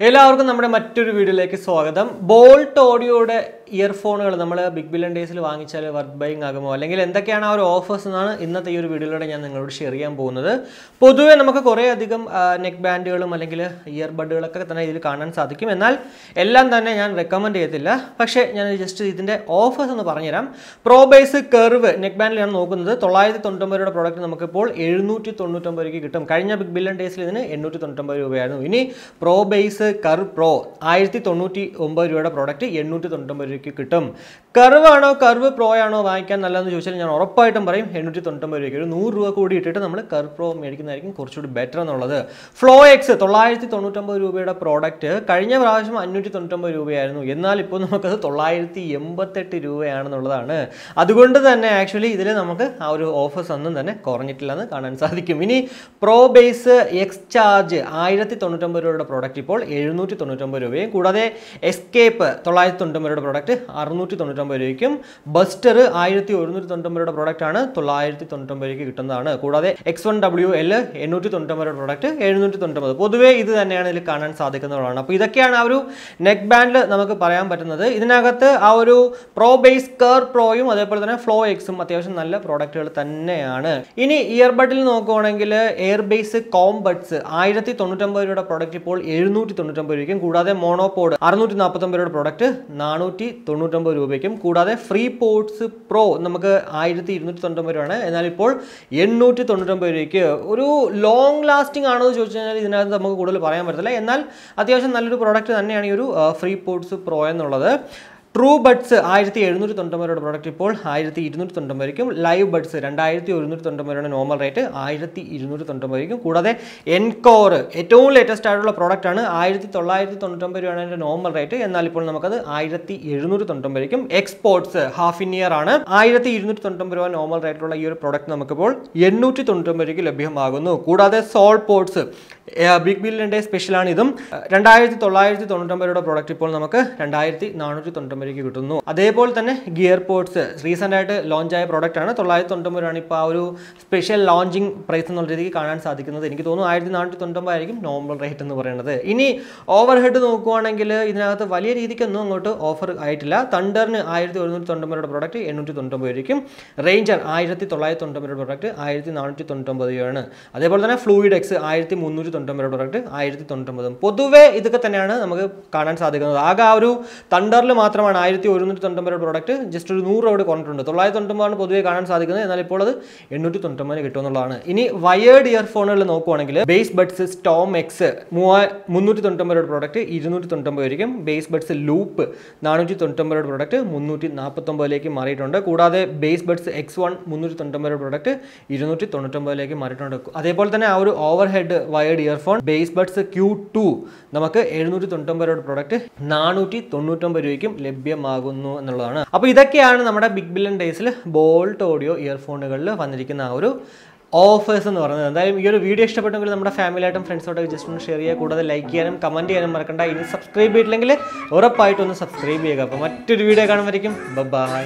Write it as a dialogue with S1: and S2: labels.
S1: എല്ലാവർക്കും നമ്മുടെ മറ്റൊരു വീഡിയോയിലേക്ക് സ്വാഗതം. ബോൾട്ട് ഓഡിയോയുടെ ഇയർഫോണുകൾ നമ്മൾ ബിഗ് ബില്യൺ ഡേയ്സിൽ വാങ്ങിച്ചാൽ വർത്ത് ബൈങ് ആകുമോ, അല്ലെങ്കിൽ എന്തൊക്കെയാണ് ആ ഒരു ഓഫേഴ്സ് എന്നാണ് ഇന്നത്തെ ഈ ഒരു വീഡിയോയിലൂടെ ഞാൻ നിങ്ങളോട് ഷെയർ ചെയ്യാൻ പോകുന്നത്. പൊതുവേ നമുക്ക് കുറേ അധികം നെക്ക് ബാൻഡുകളും അല്ലെങ്കിൽ ഇയർബഡുകളൊക്കെ തന്നെ ഇതിൽ കാണാൻ സാധിക്കും. എന്നാൽ എല്ലാം തന്നെ ഞാൻ റെക്കമെൻഡ് ചെയ്യത്തില്ല. പക്ഷേ ഞാൻ ജസ്റ്റ് ഇതിൻ്റെ ഓഫേഴ്സ് ഒന്ന് പറഞ്ഞുതരാം. പ്രോ ബേസ് കർവ് നെക്ക് ബാൻഡിലാണ് നോക്കുന്നത്. 999 രൂപയുടെ പ്രോഡക്റ്റ് നമുക്കിപ്പോൾ 799 രൂപയ്ക്ക് കിട്ടും. കഴിഞ്ഞ ബിഗ് ബില്യൺ ഡേയ്സിൽ ഇതിന് 899 രൂപയായിരുന്നു. ഇനി പ്രോ ബേസ് കർവ് പ്രോ 1099 രൂപയുടെ പ്രോഡക്റ്റ് 899 രൂപയ്ക്ക് കിട്ടും. കർവ് ആണോ കർവ് പ്രോ ആണോ വാങ്ങിക്കാൻ നല്ലതെന്ന് ചോദിച്ചാൽ ഞാൻ ഉറപ്പായിട്ടും പറയും 899 രൂപയ്ക്ക്. ഒരു 100 രൂപ കൂടി ഇട്ടിട്ട് നമ്മൾ കർവ് പ്രോ മേടിക്കുന്നതായിരിക്കും കുറച്ചുകൂടി ബെറ്റർ എന്നുള്ളത്. ഫ്ലോ എക്സ് 999 രൂപയുടെ പ്രോഡക്റ്റ് കഴിഞ്ഞ പ്രാവശ്യം 599 രൂപയായിരുന്നു. എന്നാൽ ഇപ്പോൾ നമുക്കത് 988 രൂപയാണെന്നുള്ളതാണ്. അതുകൊണ്ട് തന്നെ ആക്ച്വലി ഇതിൽ നമുക്ക് ആ ഒരു ഓഫേഴ്സ് ഒന്നും തന്നെ കുറഞ്ഞിട്ടില്ലെന്ന് കാണാൻ സാധിക്കും. ഇനി പ്രോ ബേസ് എക്സ് ചാർജ് 1099 രൂപയുടെ പ്രോഡക്റ്റ് ഇപ്പോൾ 799 രൂപയും, കൂടാതെ എസ്കേപ്പ് 999 രൂപയുടെ പ്രോഡക്റ്റ് 699 രൂപയ്ക്കും, ബസ്റ്റർ 1199 രൂപയുടെ പ്രോഡക്റ്റ് ആണ് 999 രൂപയ്ക്ക് കിട്ടുന്നതാണ്. കൂടാതെ X1WL 899 രൂപയുടെ പ്രോഡക്റ്റ് 799. പൊതുവേ ഇത് തന്നെയാണ് ഇതിൽ കാണാൻ സാധിക്കുന്നതാണ്. അപ്പോൾ ഇതൊക്കെയാണ് ആ ഒരു നെക്ക് ബാൻഡിൽ നമുക്ക് പറയാൻ പറ്റുന്നത്. ഇതിനകത്ത് ആ ഒരു പ്രോ ബേസ് കർ പ്രോയും അതേപോലെ തന്നെ ഫ്ലോ എക്സും അത്യാവശ്യം നല്ല പ്രോഡക്റ്റുകൾ തന്നെയാണ്. ഇനി ഇയർബഡിൽ നോക്കുവാണെങ്കിൽ എയർ ബേസ് കോംബഡ്സ് 1099 രൂപയുടെ പ്രോഡക്റ്റ് ഇപ്പോൾ 799 രൂപയ്ക്കും, കൂടാതെ മോണോപോഡ് 649 രൂപയുടെ പ്രോഡക്റ്റ് 499 രൂപയ്ക്കും, കൂടാതെ ഫ്രീ പോഡ്സ് പ്രോ നമുക്ക് 1299 രൂപയാണ്. എന്നാൽ ഇപ്പോൾ 899 രൂപയ്ക്ക്. ഒരു ലോങ് ലാസ്റ്റിംഗ് ആണോ എന്ന് ചോദിച്ചു കഴിഞ്ഞാൽ ഇതിനകത്ത് നമുക്ക് കൂടുതൽ പറയാൻ പറ്റത്തില്ല. എന്നാൽ അത്യാവശ്യം നല്ലൊരു പ്രോഡക്റ്റ് തന്നെയാണ് ഈ ഒരു ഫ്രീ പോഡ്സ് പ്രോ എന്നുള്ളത്. ട്രൂ ബഡ്സ് 1799 രൂപയുടെ പ്രോഡക്റ്റ് ഇപ്പോൾ 1299 രൂപയ്ക്കും, ലൈവ് ബഡ്സ് 2199 രൂപയുടെ നോർമൽ റേറ്റ് 1299 രൂപയ്ക്കും, കൂടാതെ എൻകോർ ഏറ്റവും ലേറ്റസ്റ്റ് ആയിട്ടുള്ള പ്രോഡക്റ്റ് ആണ് 1999 രൂപയാണ് അതിൻ്റെ നോർമൽ റേറ്റ്. എന്നാൽ ഇപ്പോൾ നമുക്കത് 1799 രൂപയ്ക്കും. എക്സ്പോർട്സ് ഹാഫ് ഇൻ ഇയർ ആണ് 1299 രൂപ നോർമൽ റേറ്റിലുള്ള ഈ ഒരു പ്രോഡക്റ്റ് നമുക്കിപ്പോൾ 899 രൂപയ്ക്ക് ലഭ്യമാകുന്നു. കൂടാതെ soul pods big billion day സ്പെഷ്യലാണ്. ഇതും 2999 രൂപയുടെ പ്രോഡക്റ്റ് ഇപ്പോൾ നമുക്ക് 2499 രൂപയ്ക്ക് കിട്ടുന്നു. അതേപോലെ തന്നെ ഗിയർ പോഡ്സ് റീസെൻ്റ് ആയിട്ട് ലോഞ്ച് ആയ പ്രോഡക്റ്റ് ആണ്. 999 രൂപയാണ് ഇപ്പോൾ ആ ഒരു സ്പെഷ്യൽ ലോഞ്ചിങ് പ്രൈസ് എന്നുള്ള രീതിക്ക് കാണാൻ സാധിക്കുന്നത്. എനിക്ക് തോന്നുന്നു 1499 ആയിരിക്കും നോർമൽ റേറ്റ് എന്ന് പറയുന്നത്. ഇനി ഓവർ ഹെഡ് നോക്കുവാണെങ്കിൽ ഇതിനകത്ത് വലിയ രീതിക്കൊന്നും അങ്ങോട്ട് ഓഫർ ആയിട്ടില്ല. തണ്ടറിന് 1199 രൂപയുടെ പ്രോഡക്റ്റ് 899 രൂപയ്ക്കും, റേഞ്ചർ 1999 രൂപയുടെ പ്രോഡക്റ്റ് 1499 രൂപയാണ്. അതേപോലെ തന്നെ ഫ്ലൂയിഡ് എക്സ് 1399 രൂപയുടെ പ്രോഡക്റ്റ് 1099. പൊതുവേ ഇതൊക്കെ തന്നെയാണ് നമുക്ക് കാണാൻ സാധിക്കുന്നത്. ആകെ ആ ഒരു തണ്ടറിൽ മാത്രമാണ് 1199 രൂപയുടെ പ്രോഡക്റ്റ് ജസ്റ്റ് ഒരു 100 രൂപ കുറഞ്ഞിട്ടുണ്ട്. 999 ആണ് പൊതുവേ കാണാൻ സാധിക്കുന്നത്. എന്നാൽ ഇപ്പോൾ അത് 899 കിട്ടുമെന്നുള്ളതാണ്. ഇനി വയേർഡ് ഇയർഫോണുകൾ നോക്കുവാണെങ്കിൽ ബേസ് ബഡ്സ് സ്റ്റോം എക്സ് 399 രൂപയുടെ പ്രോഡക്റ്റ് 299 രൂപയ്ക്കും, ബേസ് ബഡ്സ് ലൂപ്പ് 499 രൂപയുടെ പ്രോഡക്റ്റ് 349 മാറിയിട്ടുണ്ട്. കൂടാതെ ബേസ് ബഡ്സ് X1 399 രൂപയുടെ പ്രോഡക്റ്റ് 299 മാറിയിട്ടുണ്ട്. അതേപോലെ തന്നെ ആ ഒരു over head wired earphone base buds Q2 നമുക്ക് 799 രൂപയുടെ പ്രോഡക്റ്റ് 499 രൂപയ്ക്കും ലഭ്യമാകുന്നു എന്നുള്ളതാണ്. അപ്പോൾ ഇതൊക്കെയാണ് നമ്മുടെ ബിഗ് ബില്യൺ ഡേയ്സിൽ ബോൾട്ട് ഓഡിയോ ഇയർഫോണുകളിൽ വന്നിരിക്കുന്ന ആ ഒരു ഓഫേഴ്സ് എന്ന് പറയുന്നത്. എന്തായാലും ഈ ഒരു വീഡിയോ ഇഷ്ടപ്പെട്ടെങ്കിൽ നമ്മുടെ ഫാമിലിയായിട്ടും ഫ്രണ്ട്സോട്ടൊക്കെ ജസ്റ്റ് ഒന്ന് ഷെയർ ചെയ്യുക. കൂടാതെ ലൈക്ക് ചെയ്യാനും കമൻറ്റ് ചെയ്യാനും മറക്കണ്ട. ഇനി സബ്സ്ക്രൈബ് ചെയ്തിട്ടില്ലെങ്കിൽ ഉറപ്പായിട്ടൊന്ന് സബ്സ്ക്രൈബ് ചെയ്യുക. അപ്പോൾ മറ്റൊരു വീഡിയോ കാണുമ്പോഴേക്കും ബൈ.